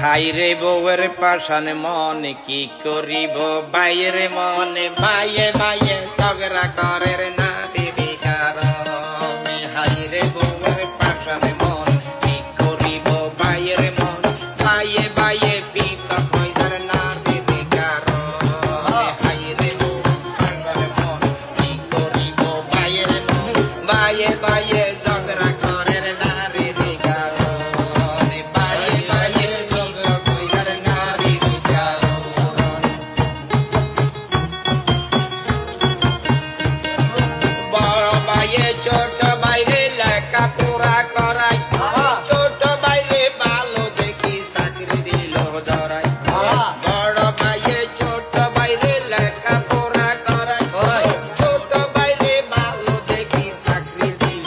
হাইরে বউয়ের পাশান মন কি করিব বাইরে মনে বাইয়ে বাইয়ে ঝগড়া করে নারীর কারণ হাইরে বউয়ের পাশান মন কি করিব বাইরে মন বাইয়ে বাইয়ে পিত কইদার নারীর কারণ হাইরে বউয়ের পাশান মন কি করিব বাইরে মন বাইয়ে বাইয়ে ঝগড়া করে নারীর কারণ বাইয়ে বাইয়ে ছোট বাইরে লেখা পড়া করাই ছোট বাইরে ভালো দেখি চাকরি দিল ধরাই বড় ভাইয়ে ছোট বাইরে লেখা পড়া করাই ছোট বাইরে ভালো দেখি চাকরি দিল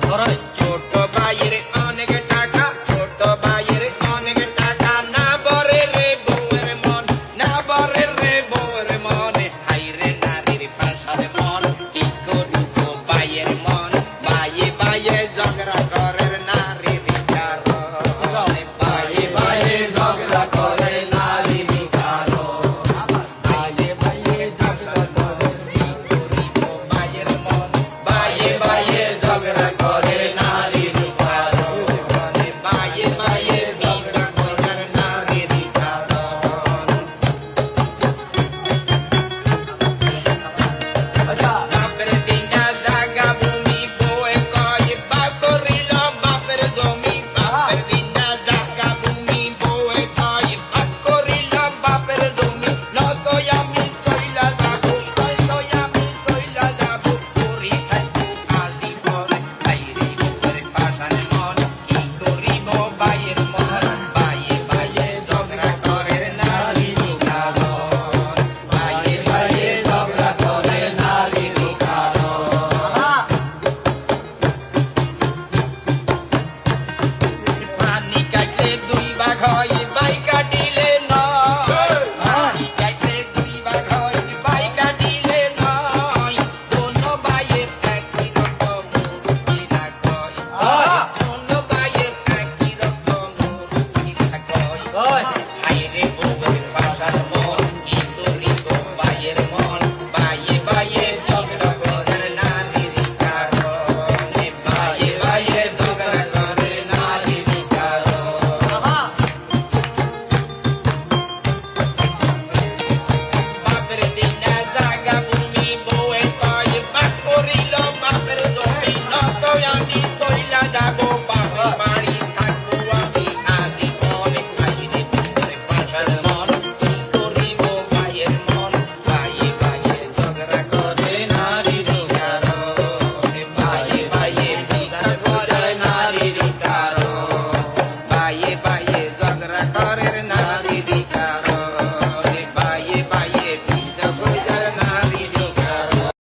ধরাই ছোট ভাইয়ের অনেক টাকা ছোট ভাইয়ের অনেক টাকা না বরে রে বউয়ের মন না বরে রে বউয়ের মনে হাইরে নারীর পাশার মন কি করিব বাইয়ের মন বাইয়ে বাইয়ে ঝগড়া করে নারীর কারণ বাইয়ে বাইয়ে ঝগড়া করে নারীর কারণ বাইয়ে বাইয়ে ঝগড়া করে কি করিব বাইয়ের মন বাইয়ে বাইয়ে ঝগড়া করে নারীর কারণ বাইয়ে বাইয়ে ঝগড়া করে নারীর কারণ বাপের দিনা জাগা ভূমি বউয়ে কয় বা করিল বাপের জমি বাপের দিনা জাগা ভূমি বউয়ে কয় বা করিল বাপের জমি নয়তো আমি চইলা যাব নয়তো আমি চইলা যাব করি থাকবো আজি পরে বাইরে বউয়ের পাশান মন কি করিব বাইয়ের মন বাইয়ে বাইয়ে ঝগড়া করে নারীর কারণ বাইয়ে বাইয়ে ঝগড়া করে নারীর কারণ পানি কাটলে